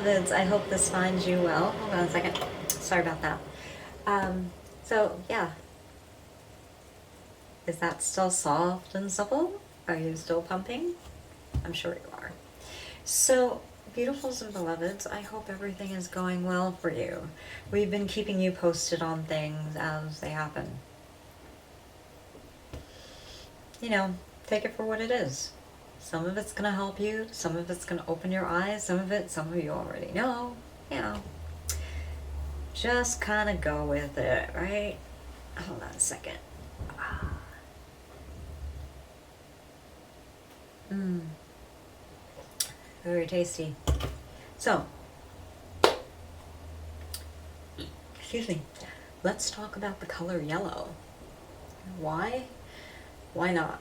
beloveds, I hope this finds you well. Hold on a second. Sorry about that. So, yeah. Is that still soft and supple? Are you still pumping? I'm sure you are. So, beautifuls and beloveds, I hope everything is going well for you. We've been keeping you posted on things as they happen. You know, take it for what it is. Some of it's going to help you, some of it's going to open your eyes, some of you already know, you know. Just kind of go with it, right? Hold on a second. Very tasty. So, excuse me, let's talk about the color yellow. Why? Why not?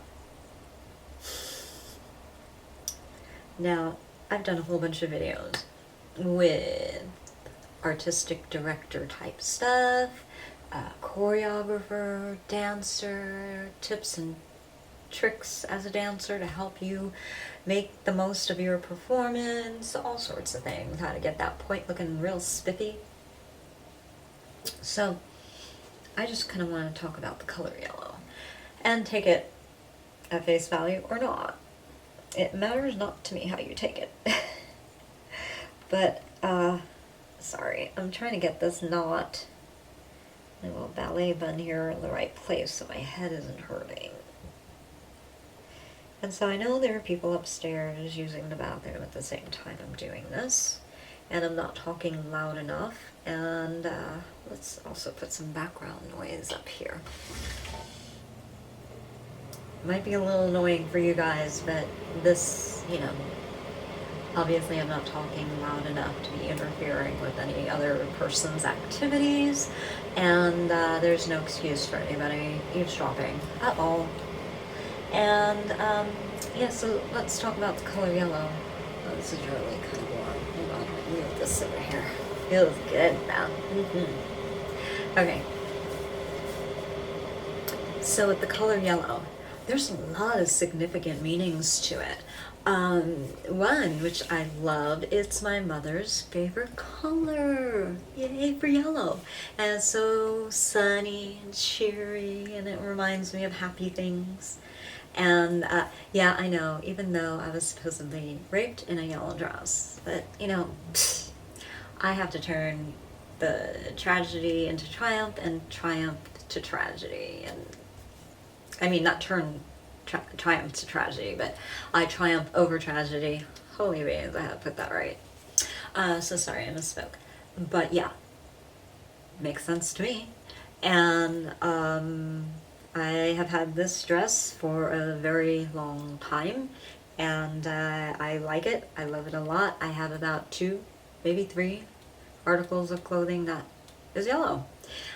Now, I've done a whole bunch of videos with artistic director type stuff, choreographer, dancer, tips and tricks as a dancer to help you make the most of your performance, all sorts of things, how to get that point looking real spiffy. So, I just kind of want to talk about the color yellow and take it at face value or not. It matters not to me how you take it. But, sorry, I'm trying to get this knot, my little ballet bun here in the right place so my head isn't hurting. And so I know there are people upstairs using the bathroom at the same time I'm doing this, and I'm not talking loud enough, and let's also put some background noise up here. Might be a little annoying for you guys, but this, you know, obviously I'm not talking loud enough to be interfering with any other person's activities, and there's no excuse for anybody eavesdropping at all. And, yeah, so let's talk about the color yellow. Oh, this is really kind of warm. Hold on, let me move this over here. Feels good now. Okay. So with the color yellow, there's a lot of significant meanings to it. One, which I love, it's my mother's favorite color. Yay for yellow. And it's so sunny and cheery, and it reminds me of happy things. And yeah, I know, even though I was supposedly raped in a yellow dress, but you know, I have to turn the tragedy into triumph and triumph to tragedy. And I mean, not turn triumph to tragedy, but I triumph over tragedy. Holy beans, I had to put that right. So sorry, I misspoke. But yeah, makes sense to me. And I have had this dress for a very long time, and I like it. I love it a lot. I have about 2, maybe 3 articles of clothing that is yellow.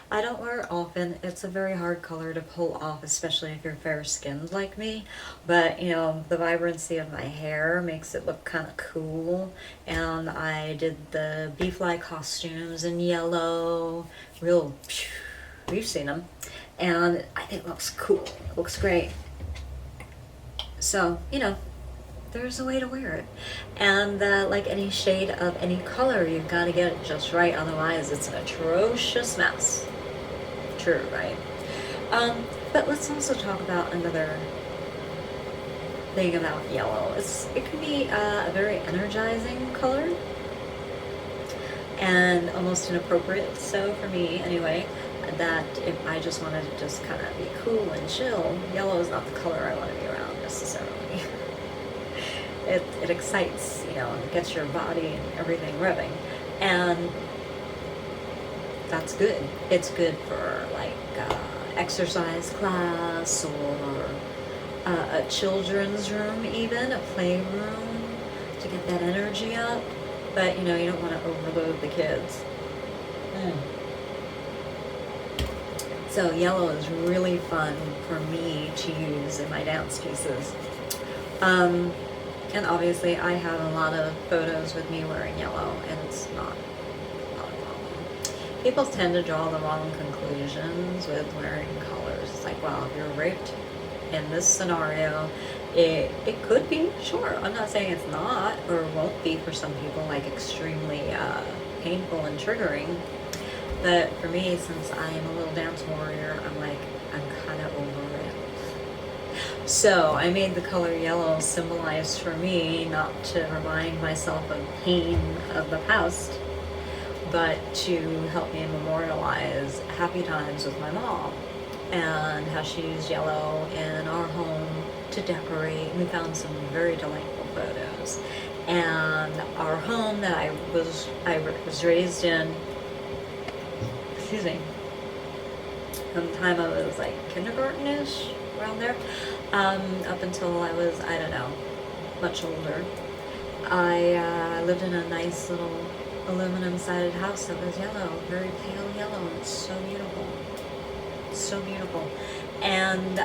I don't wear it often. It's a very hard color to pull off, especially if you're fair-skinned like me. But, you know, the vibrancy of my hair makes it look kind of cool. And I did the bee-fly costumes in yellow. Real, you've seen them. And I think it looks cool. It looks great. So, you know, there's a way to wear it. And like any shade of any color, you've got to get it just right. Otherwise, it's an atrocious mess. True, right? But let's also talk about another thing about yellow. It can be a very energizing color. And almost inappropriate, so for me anyway, that if I just wanted to just kind of be cool and chill, yellow is not the color I want to be around necessarily. It excites, you know, and gets your body and everything revving, and that's good. It's good for like exercise class or a children's room, even a playroom, to get that energy up. But you know, you don't want to overload the kids. So yellow is really fun for me to use in my dance pieces. And obviously I have a lot of photos with me wearing yellow, and it's not a problem. People tend to draw the wrong conclusions with wearing colors. It's like, well, if you're raped in this scenario It could be, sure. I'm not saying it's not or won't be for some people, like extremely painful and triggering. But for me, since I am a little dance warrior, I'm kind of over it. So I made the color yellow symbolized for me not to remind myself of pain of the past, but to help me memorialize happy times with my mom and how she used yellow in our home to decorate. We found some very delightful photos. And our home that I was raised in, excuse me, from the time I was like kindergarten-ish, around there, up until I was, I don't know, much older. I lived in a nice little aluminum-sided house that was yellow, very pale yellow. It's so beautiful, so beautiful. And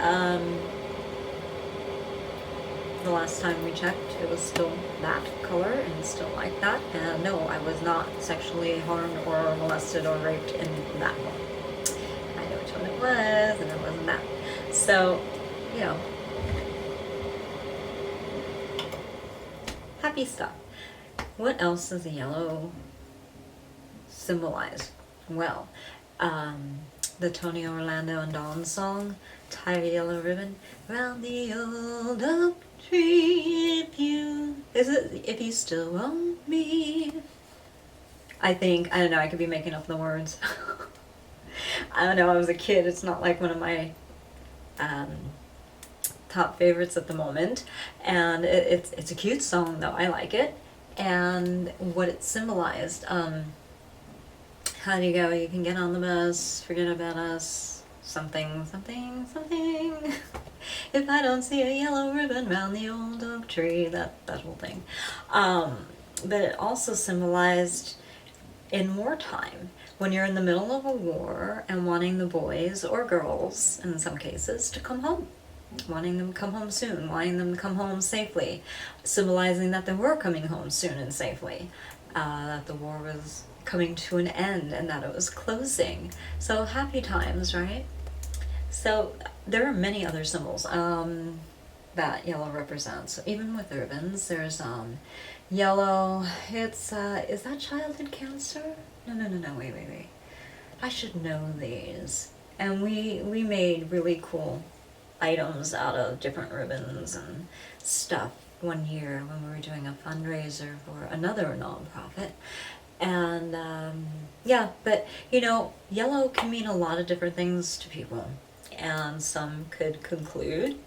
the last time we checked, it was still that color and still like that. And no, I was not sexually harmed or molested or raped in that one. I know which one it was, and it wasn't that. So, you know, happy stuff. What else does the yellow symbolize? Well, the Tony Orlando and Dawn song, tie a yellow ribbon round the old oak tree if you still want me. I don't know, I could be making up the words. I don't know, I was a kid, it's not like one of my top favorites at the moment, and it's a cute song though. I like it, and what it symbolized. How do you go? You can get on the bus, forget about us, something, something, something. If I don't see a yellow ribbon round the old oak tree, that whole thing. But it also symbolized in wartime, when you're in the middle of a war and wanting the boys or girls, in some cases, to come home. Wanting them to come home soon, wanting them to come home safely, symbolizing that they were coming home soon and safely, that the war was coming to an end and that it was closing. So happy times, right? So there are many other symbols that yellow represents. Even with ribbons, there's yellow. It's is that childhood cancer? No. Wait. I should know these. And we made really cool items out of different ribbons and stuff one year when we were doing a fundraiser for another nonprofit. And yeah, but you know, yellow can mean a lot of different things to people, and some could conclude,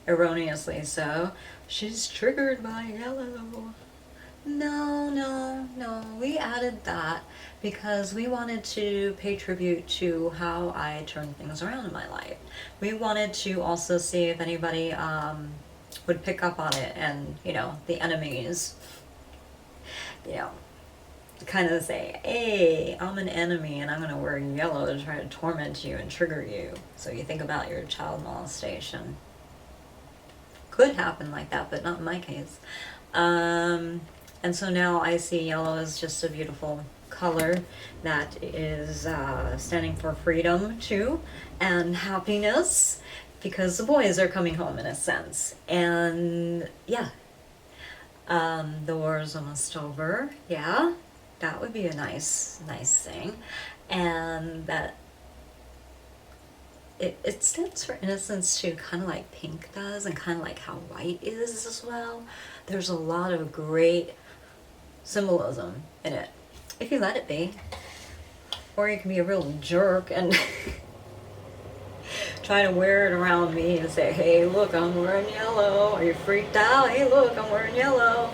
erroneously so, she's triggered by yellow. No, we added that because we wanted to pay tribute to how I turned things around in my life. We wanted to also see if anybody would pick up on it, and you know, the enemies, you know, kind of say, hey, I'm an enemy and I'm going to wear yellow to try to torment you and trigger you. So you think about your child molestation. Could happen like that, but not in my case. And so now I see yellow as just a beautiful color that is standing for freedom too, and happiness, because the boys are coming home in a sense. And yeah, the war is almost over. Yeah, that would be a nice thing. And that it stands for innocence too, kind of like pink does, and kind of like how white is as well. There's a lot of great symbolism in it, if you let it be. Or you can be a real jerk and try to wear it around me and say, hey, look, I'm wearing yellow. Are you freaked out? Hey, look, I'm wearing yellow.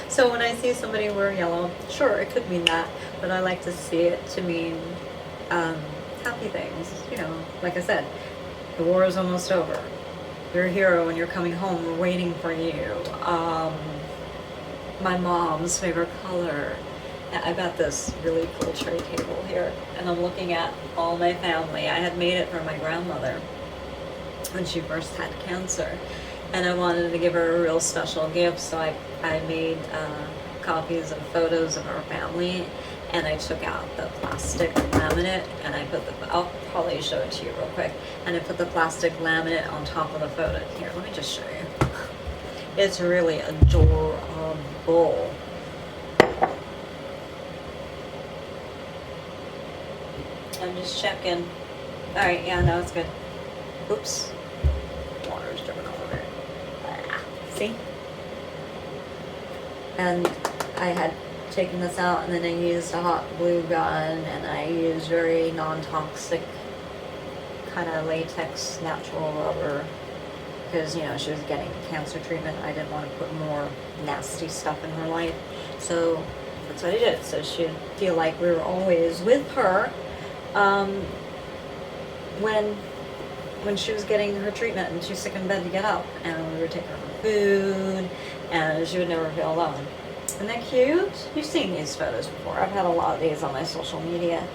So when I see somebody wear yellow, sure, it could mean that, but I like to see it to mean happy things. You know, like I said, the war is almost over. You're a hero and you're coming home. We're waiting for you. My mom's favorite color. I got this really cool tray table here, and I'm looking at all my family. I had made it for my grandmother when she first had cancer, and I wanted to give her a real special gift, so I made copies of photos of our family, and I took out the plastic laminate and I put the, I'll probably show it to you real quick, and I put the plastic laminate on top of the photo. Here, let me just show you. It's really adorable. I'm just checking. Alright, yeah, no, it's good. Oops. Water's dripping all over it. Ah, see? And I had taken this out, and then I used a hot glue gun, and I used very non-toxic kind of latex natural rubber, because, you know, she was getting cancer treatment. I didn't want to put more nasty stuff in her life, so that's what I did. So she'd feel like we were always with her when she was getting her treatment and she was sick in bed to get up, and we would take her food, and she would never feel alone. Isn't that cute? You've seen these photos before. I've had a lot of these on my social media,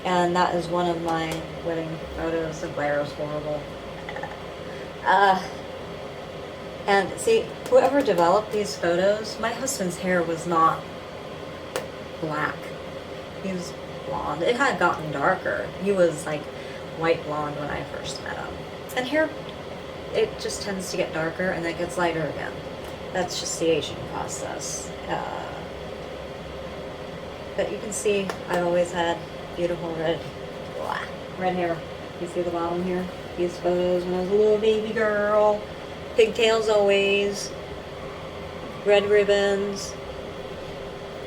and that is one of my wedding photos. The glare is horrible. And see, whoever developed these photos, my husband's hair was not black. He was blonde. It had gotten darker. He was like white blonde when I first met him. And hair, it just tends to get darker and then it gets lighter again. That's just the aging process. But you can see I've always had beautiful red hair. You see the bottom here? These photos when I was a little baby girl. Pigtails always. Red ribbons.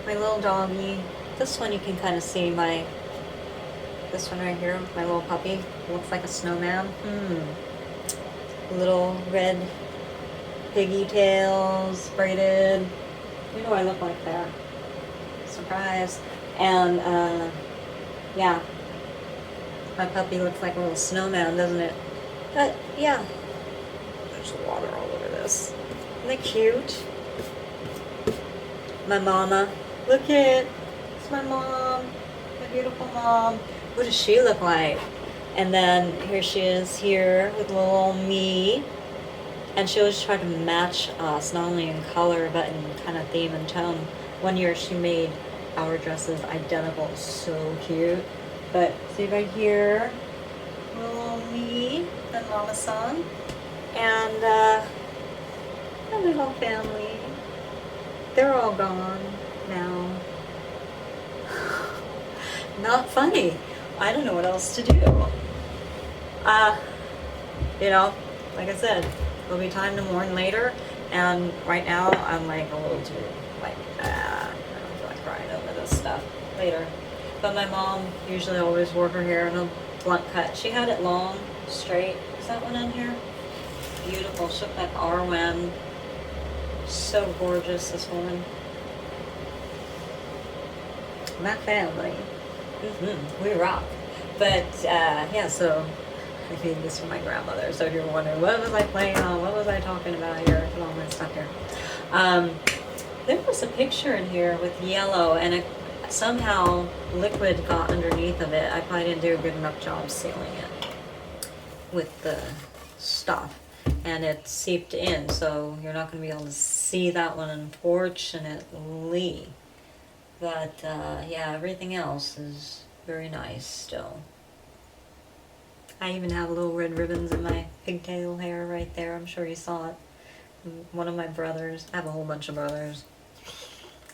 My little doggy. This one you can kind of see this one right here, my little puppy. Looks like a snowman. Little red piggy tails, braided. You know what I look like there. Surprise. And, yeah. My puppy looks like a little snowman, doesn't it? But, yeah. There's water all over this. Isn't that cute? My mama. Look it. It's my mom. My beautiful mom. What does she look like? And then here she is here with little old me. And she always tried to match us, not only in color, but in kind of theme and tone. One year she made our dresses identical. So cute. But see right here, little me and Mama-san. And my little family. They're all gone now. Not funny. I don't know what else to do. You know, like I said, there'll be time to mourn later, and right now I'm like a little too, like, I don't feel like crying over this stuff later. But my mom usually always wore her hair in a blunt cut. She had it long, straight. Is that one on here? Beautiful. She looked like Arwen. So gorgeous, this woman. My family. We rock. But, yeah, so I made this for my grandmother. So if you're wondering, what was I playing on? What was I talking about here? Put all my stuff here. There was a picture in here with yellow, and somehow liquid got underneath of it. I probably didn't do a good enough job sealing it with the stuff. And it seeped in, so you're not going to be able to see that one, unfortunately. But, yeah, everything else is very nice still. I even have little red ribbons in my pigtail hair right there. I'm sure you saw it. One of my brothers. I have a whole bunch of brothers.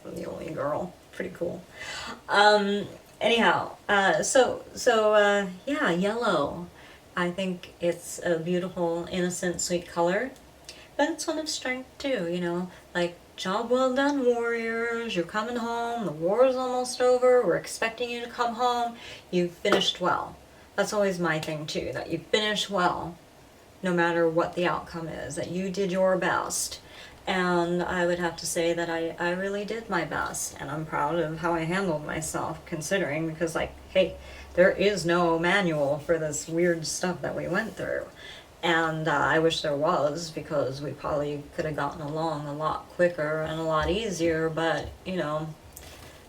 I'm the only girl. Pretty cool. Anyhow, yeah, yellow. I think it's a beautiful, innocent, sweet color. But it's one of strength too, you know. Like, job well done, warriors. You're coming home. The war is almost over. We're expecting you to come home. You've finished well. That's always my thing too, that you finish well, no matter what the outcome is, that you did your best. And I would have to say that I really did my best, and I'm proud of how I handled myself, considering, because, like, hey, there is no manual for this weird stuff that we went through. And I wish there was, because we probably could have gotten along a lot quicker and a lot easier, but, you know,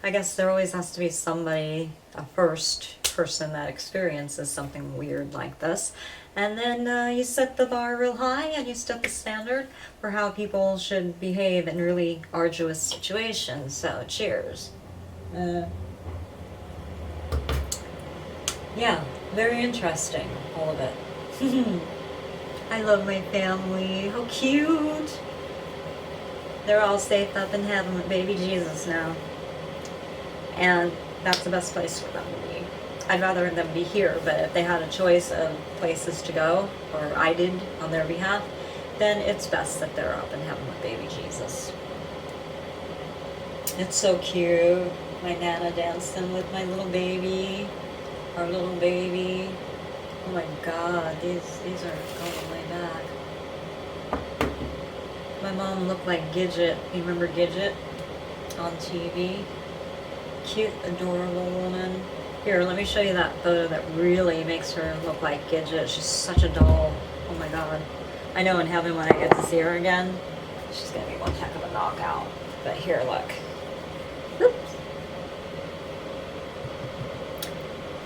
I guess there always has to be somebody, a first person that experiences something weird like this. And then you set the bar real high, and you set the standard for how people should behave in really arduous situations. So cheers. Yeah, very interesting, all of it. I love my family. How cute. They're all safe up in heaven with baby Jesus now. And that's the best place for them to be. I'd rather them be here, but if they had a choice of places to go, or I did on their behalf, then it's best that they're up in heaven with baby Jesus. It's so cute. My Nana dancing with my little baby, our little baby. Oh my God, these are going way back. My mom looked like Gidget. You remember Gidget on TV? Cute, adorable woman. Here, let me show you that photo that really makes her look like Gidget. She's such a doll. Oh my God. I know in heaven when I get to see her again, she's gonna be one heck of a knockout. But here, look. Oops.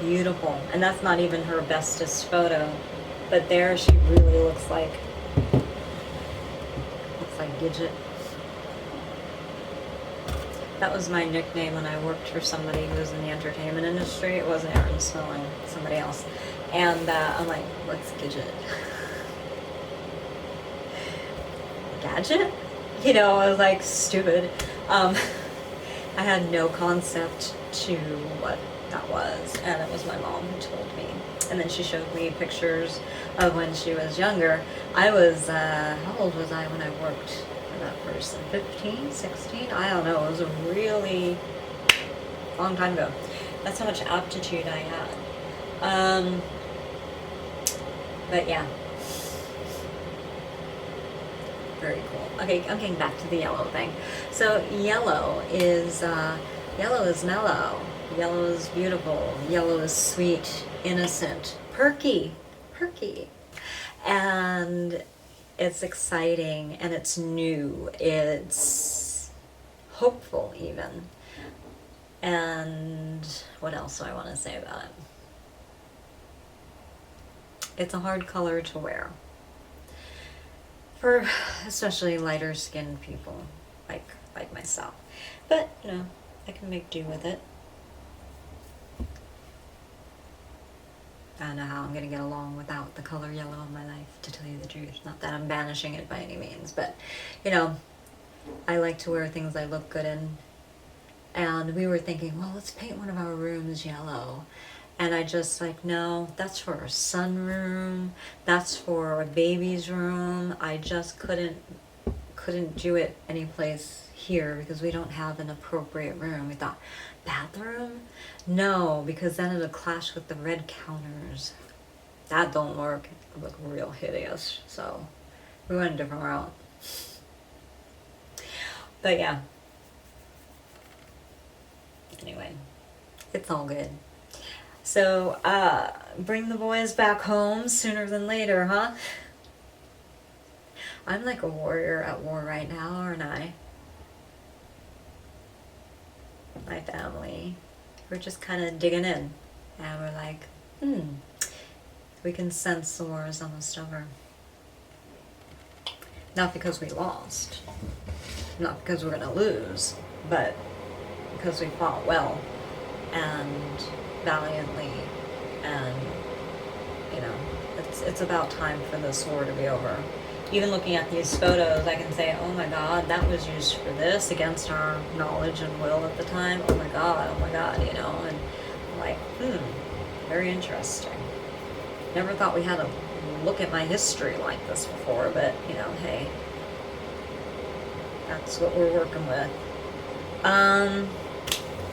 Beautiful. And that's not even her bestest photo. But there she really looks like Gidget. That was my nickname when I worked for somebody who was in the entertainment industry. It wasn't Aaron Snelling, somebody else. And I'm like, what's Gidget? Gadget? You know, I was like, stupid. I had no concept to what that was, and it was my mom who told me. And then she showed me pictures of when she was younger. I was, how old was I when I worked for that person? 15, 16? I don't know. It was a really long time ago. That's how much aptitude I had. But yeah. Very cool. Okay, I'm getting back to the yellow thing. So yellow is mellow. Yellow is beautiful. Yellow is sweet, innocent, perky. And it's exciting, and it's new. It's hopeful even. And what else do I want to say about it? It's a hard color to wear. For especially lighter skinned people like myself. But, you know, I can make do with it. I don't know how I'm going to get along without the color yellow in my life, to tell you the truth. Not that I'm banishing it by any means, but, you know, I like to wear things I look good in. And we were thinking, well, let's paint one of our rooms yellow. And I just like, no, that's for a sunroom. That's for a baby's room. I just couldn't do it anyplace here because we don't have an appropriate room. We thought, bathroom? No, because then it'll clash with the red counters. That don't work. It look real hideous. So we went a different route. But yeah. Anyway, it's all good. So, bring the boys back home sooner than later, huh? I'm like a warrior at war right now, aren't I? My family. We're just kind of digging in. And we're like, we can sense the war is almost over. Not because we lost. Not because we're going to lose. But because we fought well. And valiantly, and you know, it's about time for this war to be over. Even looking at these photos, I can say, oh my God, that was used for this against our knowledge and will at the time. Oh my God, you know, and I'm like, very interesting. Never thought we had to look at my history like this before, but you know, hey, that's what we're working with.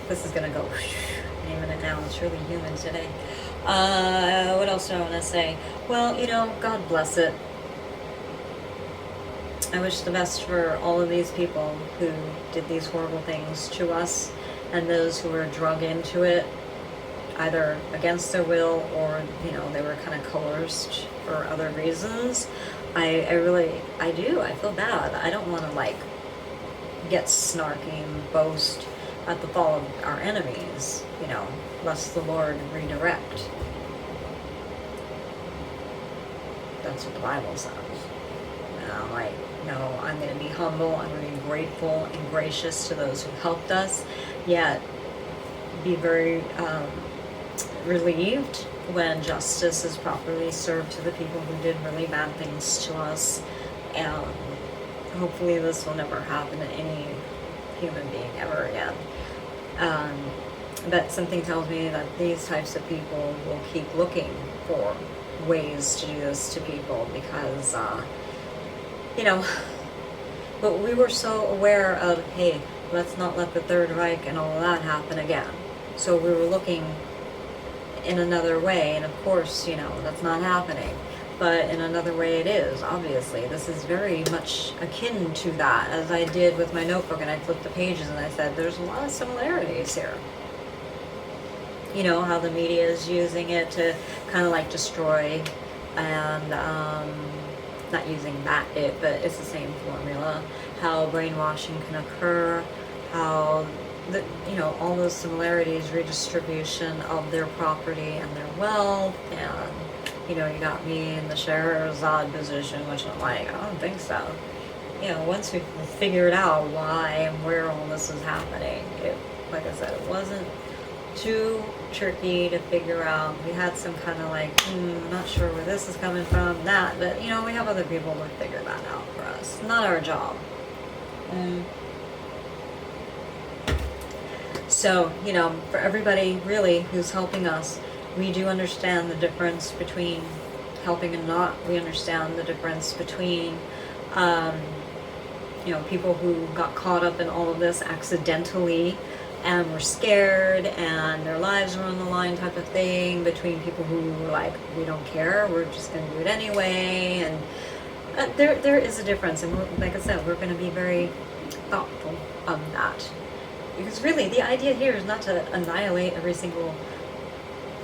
This is gonna go naming it now. It's really humid today. What else do I want to say? Well, you know, God bless it. I wish the best for all of these people who did these horrible things to us, and those who were drug into it, either against their will or, you know, they were kind of coerced for other reasons. I feel bad. I don't want to, like, get snarky and boast at the fall of our enemies, you know, lest the Lord redirect. That's what the Bible says. And I'm like, no, I'm going to be humble, I'm going to be grateful and gracious to those who helped us, yet be very relieved when justice is properly served to the people who did really bad things to us. And hopefully this will never happen to any human being ever again. But something tells me that these types of people will keep looking for ways to do this to people because, but we were so aware of, hey, let's not let the Third Reich and all of that happen again. So we were looking in another way, and of course, that's not happening. But in another way it is, obviously. This is very much akin to that, as I did with my notebook, and I flipped the pages and I said, there's a lot of similarities here. How the media is using it to kind of like destroy, and not using but it's the same formula. How brainwashing can occur, how all those similarities, redistribution of their property and their wealth, and you got me in the Scheherazade position, which I'm like, I don't think so. Once we figured out why and where all this is happening, like I said, it wasn't too tricky to figure out. We had some kind of like, I'm not sure where this is coming from, but we have other people to figure that out for us. Not our job. So, for everybody really who's helping us, we do understand the difference between helping and not. We understand the difference between, people who got caught up in all of this accidentally and were scared and their lives were on the line type of thing, between people who were like, we don't care, we're just going to do it anyway. And there is a difference. And like I said, we're going to be very thoughtful of that. Because really, the idea here is not to annihilate every single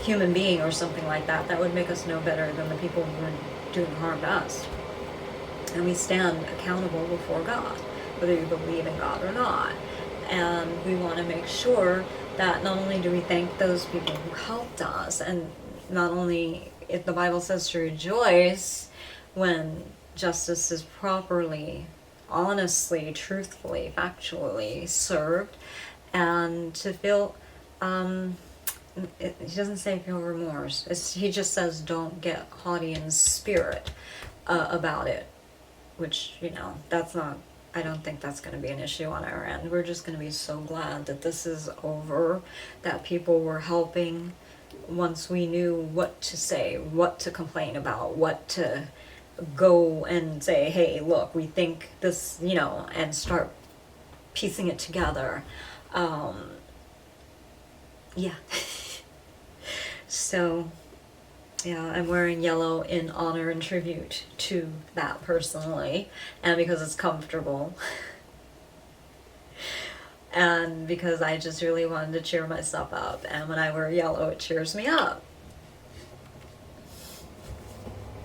human being or something like that. That would make us no better than the people who are doing harm to us. And we stand accountable before God, whether you believe in God or not. And we want to make sure that not only do we thank those people who helped us, and not only, if the Bible says to rejoice when justice is properly, honestly, truthfully, factually served, and to feel, he doesn't say feel remorse. He just says don't get haughty in spirit about it, which, that's not, I don't think that's going to be an issue on our end. We're just going to be so glad that this is over, that people were helping once we knew what to say, what to complain about, what to go and say, hey, look, we think this, and start piecing it together. Yeah. So, yeah, I'm wearing yellow in honor and tribute to that personally, and because it's comfortable. And because I just really wanted to cheer myself up, and when I wear yellow, it cheers me up.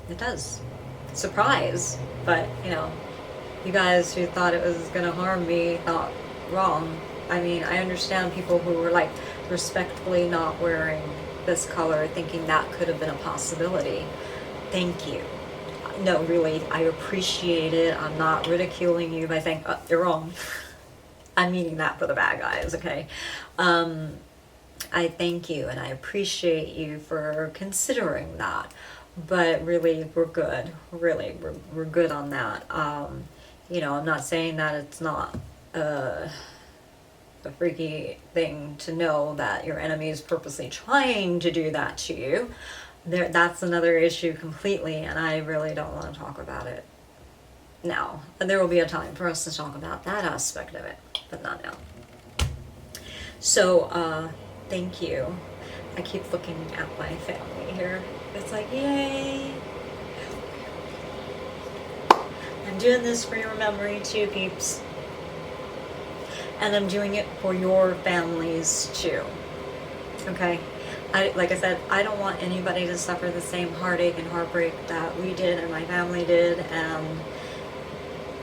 It does. Surprise, but you guys who thought it was gonna harm me thought wrong. I mean, I understand people who were like respectfully not wearing this color, thinking that could have been a possibility. Thank you. No, really, I appreciate it. I'm not ridiculing you by saying, oh, you're wrong. I'm meaning that for the bad guys, okay? I thank you and I appreciate you for considering that. But really, we're good. Really, we're good on that. I'm not saying that it's not a freaky thing to know that your enemy is purposely trying to do that to you. That's another issue completely, and I really don't want to talk about it now. And there will be a time for us to talk about that aspect of it, but not now. So, thank you. I keep looking at my family here. It's like, yay! I'm doing this for your memory too, peeps. And I'm doing it for your families too. Okay? Like I said, I don't want anybody to suffer the same heartache and heartbreak that we did and my family did, and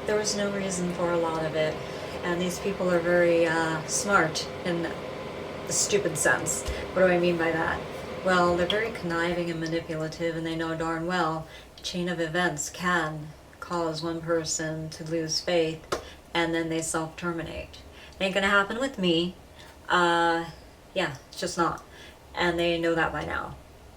there was no reason for a lot of it. And these people are very smart in the stupid sense. What do I mean by that? Well, they're very conniving and manipulative, and they know darn well a chain of events can cause one person to lose faith, and then they self-terminate. Ain't gonna happen with me. Yeah, it's just not. and they know that by now.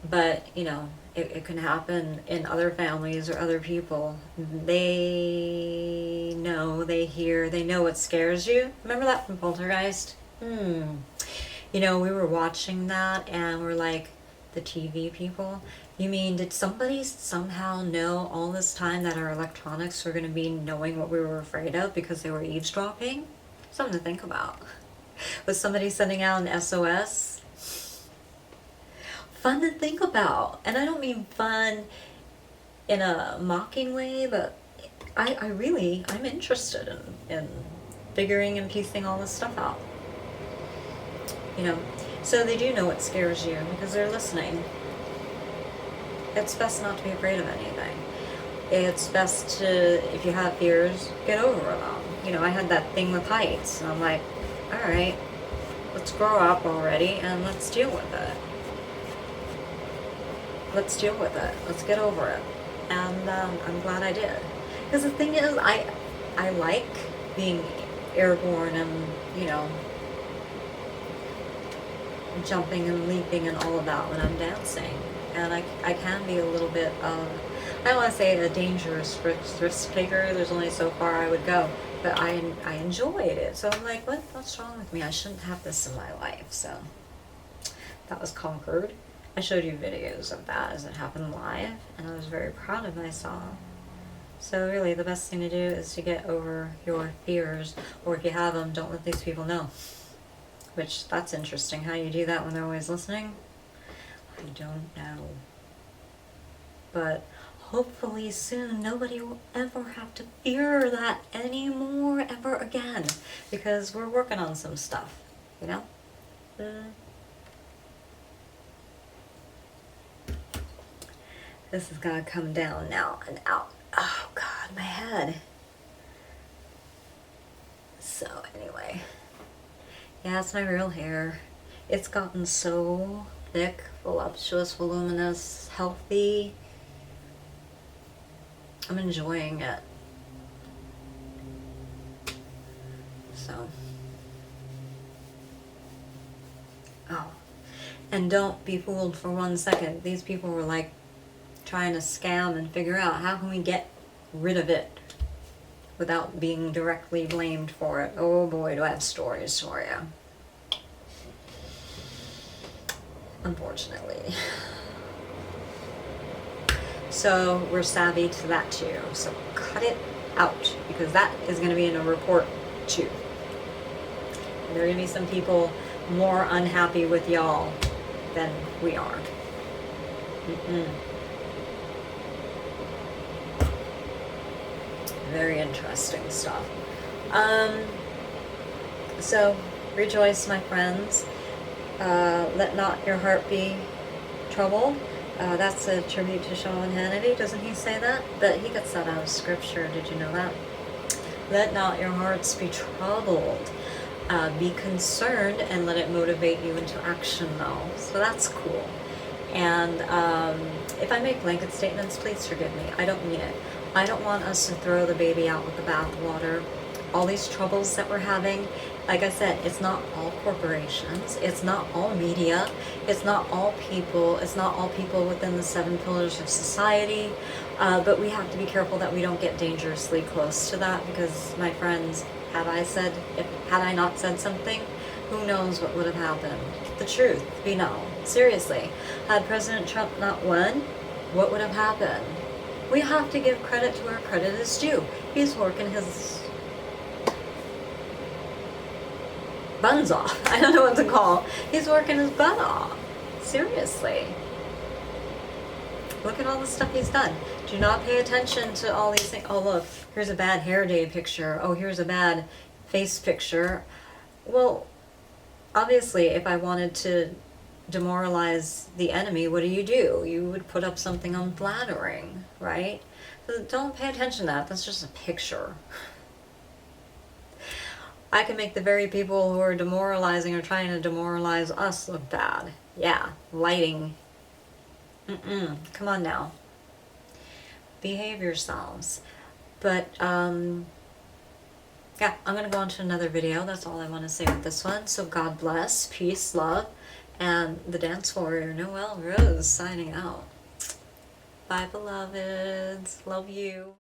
But, you know, it can happen in other families or other people. They know, they hear, they know what scares you. Remember that from Poltergeist? You know, we were watching that and we're like, the TV people? You mean, did somebody somehow know all this time that our electronics were going to be knowing what we were afraid of because they were eavesdropping? Something to think about. Was somebody sending out an SOS? Fun to think about. And I don't mean fun in a mocking way, but I'm interested in figuring and piecing all this stuff out. You know, so they do know what scares you because they're listening. It's best not to be afraid of anything. It's best to, if you have fears, get over them. You know, I had that thing with heights, and I'm like, all right, let's grow up already and let's deal with it. Let's deal with it. Let's get over it. And I'm glad I did. Because the thing is, I like being airborne and, you know, jumping and leaping and all of that when I'm dancing. And I can be a little bit of, I don't want to say a dangerous risk taker. There's only so far I would go. But I enjoyed it. So I'm like, what's wrong with me? I shouldn't have this in my life. So that was conquered. I showed you videos of that as it happened live. And I was very proud of myself. So really the best thing to do is to get over your fears. Or if you have them, don't let these people know. Which, that's interesting. How you do that when they're always listening? I don't know. But hopefully soon nobody will ever have to fear that anymore ever again. Because we're working on some stuff, you know? This has got to come down now and out. Oh God, my head. So anyway. Yeah, it's my real hair. It's gotten so thick, voluptuous, voluminous, healthy. I'm enjoying it. So. Oh. And don't be fooled for 1 second. These people were like trying to scam and figure out how can we get rid of it without being directly blamed for it. Oh boy, do I have stories for you. Unfortunately. So we're savvy to that too. So cut it out because that is going to be in a report too. And there are going to be some people more unhappy with y'all than we are. Very interesting stuff. So rejoice, my friends. Let not your heart be troubled. That's a tribute to Sean Hannity. Doesn't he say that? But he gets that out of scripture. Did you know that? Let not your hearts be troubled. Be concerned and let it motivate you into action though. So that's cool. And if I make blanket statements, please forgive me. I don't mean it. I don't want us to throw the baby out with the bathwater. All these troubles that we're having, like I said, it's not all corporations, it's not all media, it's not all people within the 7 pillars of society, but we have to be careful that we don't get dangerously close to that because, my friends, had I not said something, who knows what would have happened. The truth be known. Seriously, had President Trump not won, what would have happened? We have to give credit to where credit is due. He's working his buns off. I don't know what to call. He's working his butt off. Seriously. Look at all the stuff he's done. Do not pay attention to all these things. Oh, look, here's a bad hair day picture. Oh, here's a bad face picture. Well, obviously, if I wanted to demoralize the enemy, what do? You would put up something unflattering, right? So don't pay attention to that. That's just a picture. I can make the very people who are demoralizing or trying to demoralize us look bad. Yeah, lighting. Come on now. Behave yourselves. But, yeah, I'm going to go on to another video. That's all I want to say with this one. So God bless, peace, love, And the Dance Warrior, Noelle Rose, signing out. Bye, beloveds. Love you.